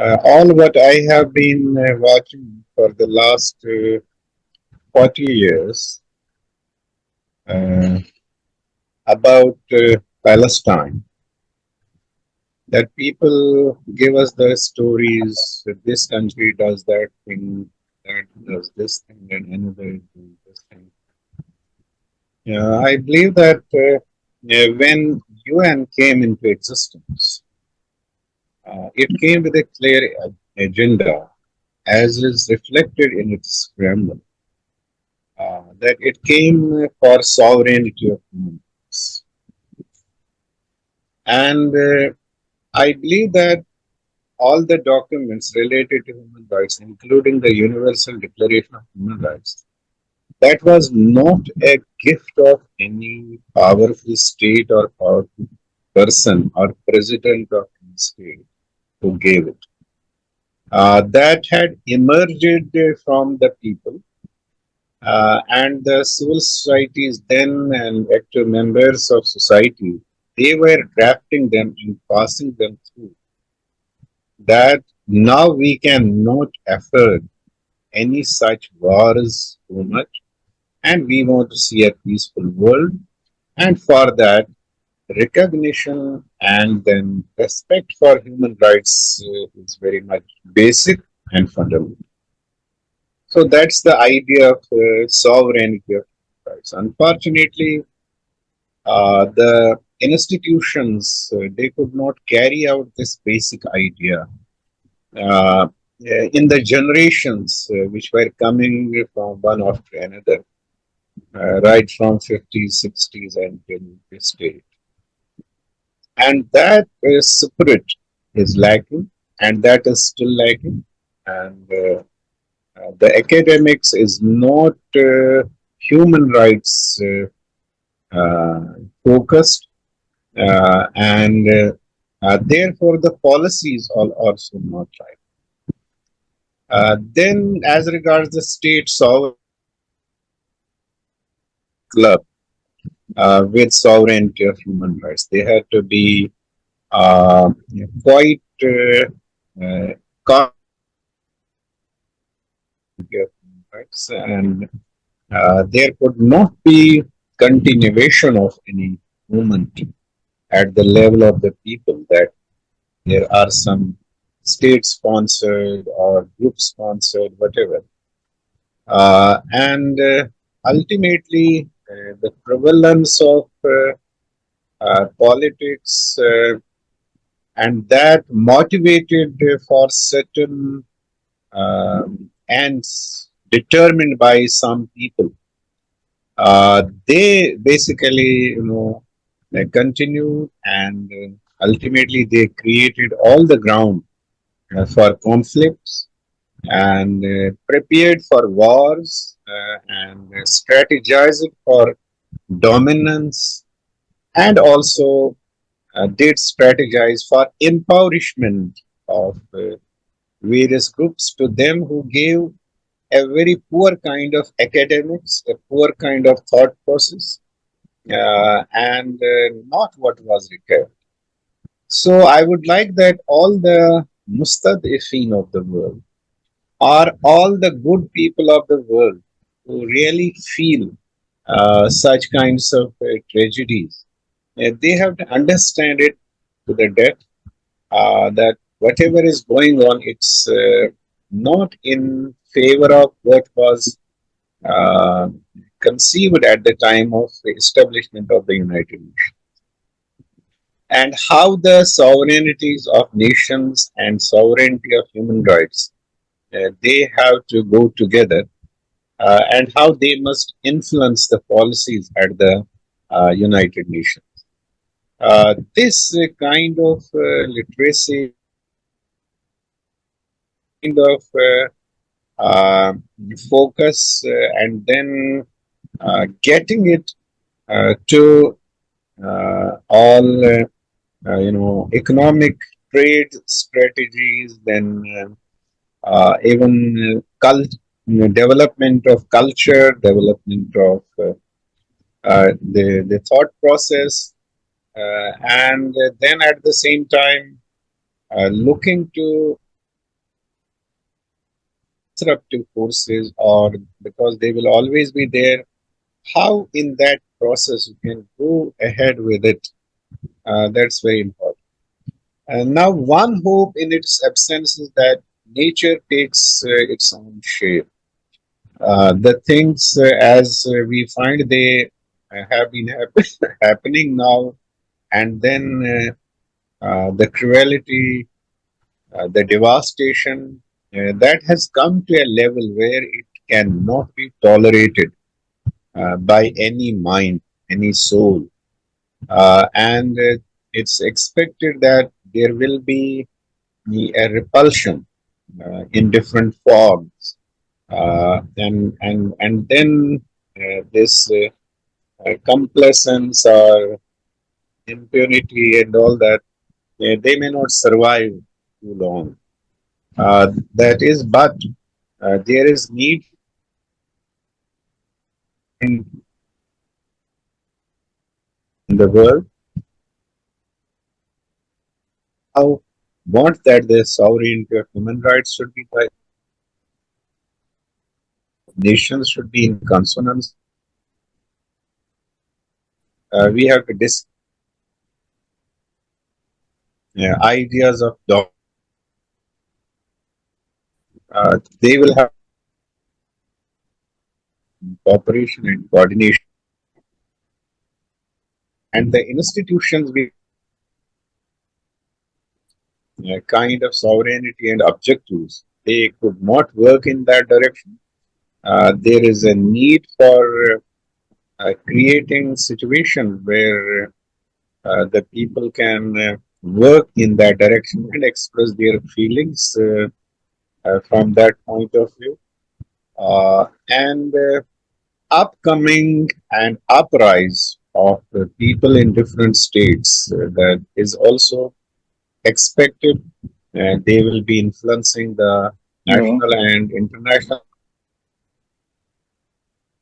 All what I have been watching for the last 40 years uh, about Palestine, that people give us the stories that this country does that thing, that does this thing, and another is doing this thing. I believe that when UN came into existence, it came with a clear agenda, as is reflected in its preamble, that it came for sovereignty of human rights. And I believe that all the documents related to human rights, including the Universal Declaration of Human Rights, that was not a gift of any powerful state or powerful person or president of any state who gave it. That had emerged from the people, and the civil societies then and active members of society, they were drafting them and passing them through. That now we cannot afford any such wars too much, and we want to see a peaceful world. And for that, recognition and then respect for human rights is very much basic and fundamental. So that's the idea of sovereignty of human rights. Unfortunately, the institutions they could not carry out this basic idea in the generations which were coming from one after another, right from 50s, 60s until this day. And that spirit is lacking, and that is still lacking. And the academics is not human rights focused, and therefore the policies are also not right. Then, as regards the state sovereign club with sovereignty of human rights, they had to be uh, quite conscious of human rights, and there could not be continuation of any movement at the level of the people, that there are some state sponsored or group sponsored, whatever. And ultimately, the prevalence of politics and that motivated for certain ends determined by some people. They basically, they continued, and ultimately they created all the ground for conflicts and prepared for wars and strategized for dominance, and also did strategize for impoverishment of various groups to them who gave a very poor kind of academics, a poor kind of thought process, and not what was required. So I would like that all the mustadifin of the world, or all the good people of the world who really feel such kinds of tragedies, they have to understand it to the depth, that whatever is going on, it's not in favor of what was uh, conceived at the time of the establishment of the United Nations, and how the sovereignties of nations and sovereignty of human rights, they have to go together, and how they must influence the policies at the United Nations. This kind of literacy, kind of focus, and then getting it to all economic trade strategies, then even development of culture, development of the thought process, and then at the same time looking to disruptive forces, or because they will always be there, how in that process you can go ahead with it, that's very important. And now, one hope in its absence is that nature takes its own shape. The things as we find they have been happening now, and then the cruelty, the devastation that has come to a level where it cannot be tolerated by any mind, any soul. And it's expected that there will be a repulsion in different forms. And then this complacence or impunity and all that, they may not survive too long. That is, but there is need in the world how want that the sovereignty of human rights should be by nations should be in consonance. We have to ideas of they will have cooperation and coordination, and the institutions be kind of sovereignty and objectives. They could not work in that direction. There is a need for creating situation where the people can work in that direction and express their feelings from that point of view. And upcoming and uprise of the people in different states that is also expected. They will be influencing the No. national and international.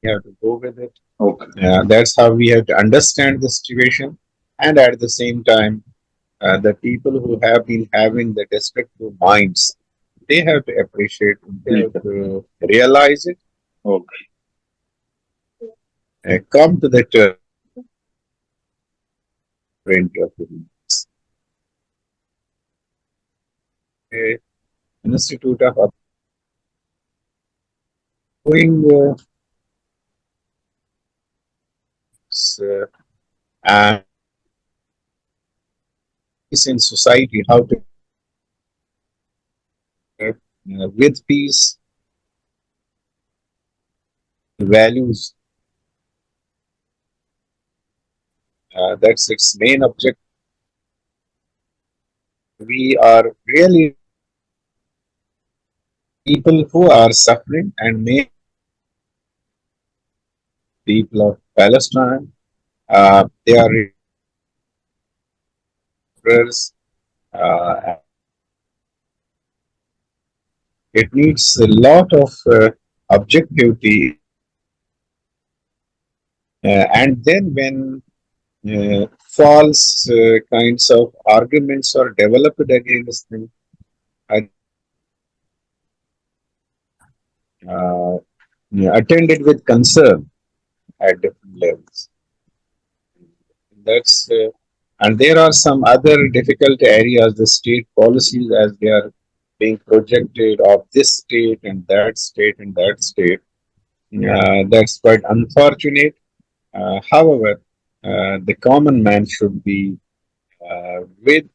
We have to go with it. Okay. That's how we have to understand the situation, and at the same time, the people who have been having the destructive minds, they have to appreciate it, they Yeah. have to realize it, Okay. come to the terrain of the Institute of Doing and peace in society, how to with peace, values, that's its main objective. We are really people who are suffering and make people of Palestine. They are rivers. Uh, it needs a lot of objectivity. And then when false kinds of arguments are developed against them, uh, attended with concern at different levels. That's and there are some other difficult areas, the state policies as they are being projected of this state and that state and that state. That's quite unfortunate. However, the common man should be with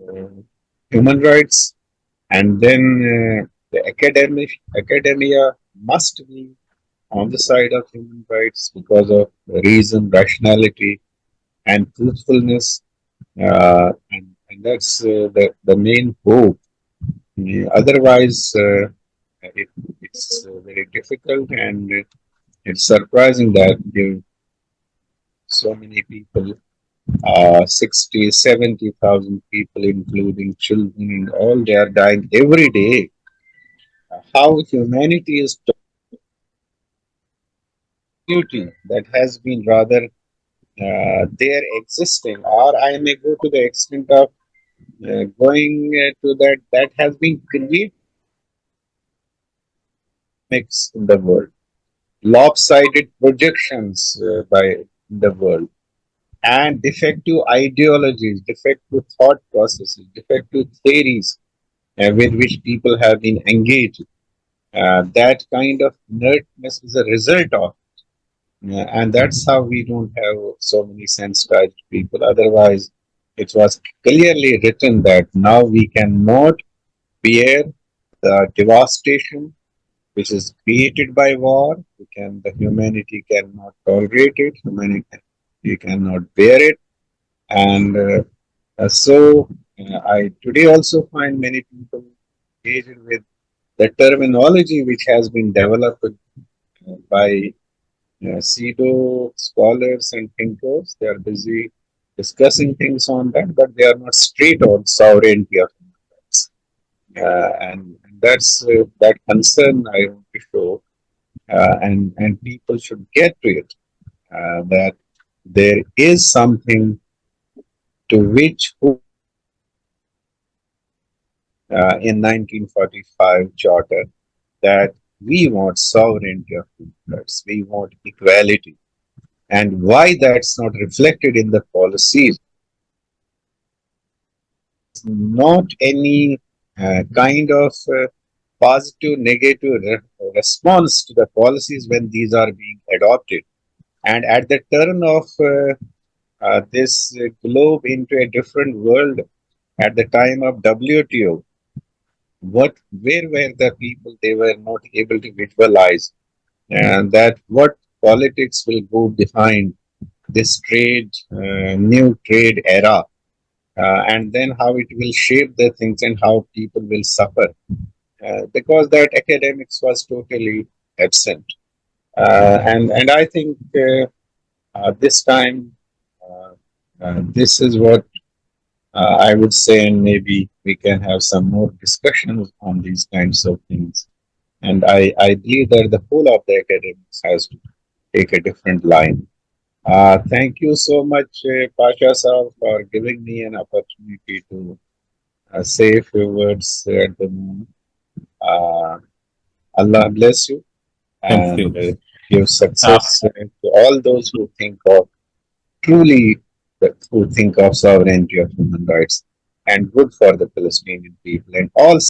uh, human rights, and then the academia must be on the side of human rights because of reason, rationality, and truthfulness. And that's the main hope. Otherwise, it's very difficult, and it's surprising that there so many people, 60, 70,000 people, including children and all, they are dying every day. How humanity is duty that has been rather there existing, or I may go to the extent of going to that has been created mix in the world, lopsided projections by the world, and defective ideologies, defective thought processes, defective theories with which people have been engaged. That kind of inertness is a result of, and that's how we don't have so many sensitized people. Otherwise, it was clearly written that now we cannot bear the devastation which is created by war. The humanity cannot tolerate it. Humanity cannot bear it, and I today also find many people engaged with the terminology which has been developed by pseudo scholars and thinkers. They are busy discussing things on that, but they are not straight on sovereignty of human rights. And that's that concern I want to show, and people should get to it, that there is something to which in 1945 charter, that we want sovereignty of human rights, we want equality, and why that's not reflected in the policies, not any kind of positive, negative response to the policies when these are being adopted. And at the turn of this globe into a different world at the time of WTO, where were the people? They were not able to visualize and that what politics will go behind this new trade era, and then how it will shape the things and how people will suffer, because that academics was totally absent. And I think this time, uh, this is what I would say, and maybe we can have some more discussions on these kinds of things. And I believe that the whole of the academics has to take a different line. Thank you so much, Pasha Saab, for giving me an opportunity to say a few words at the moment. Uh, Allah bless you Thank and you. give Uh, success to all those who think of truly who think of sovereignty of human rights and good for the Palestinian people and all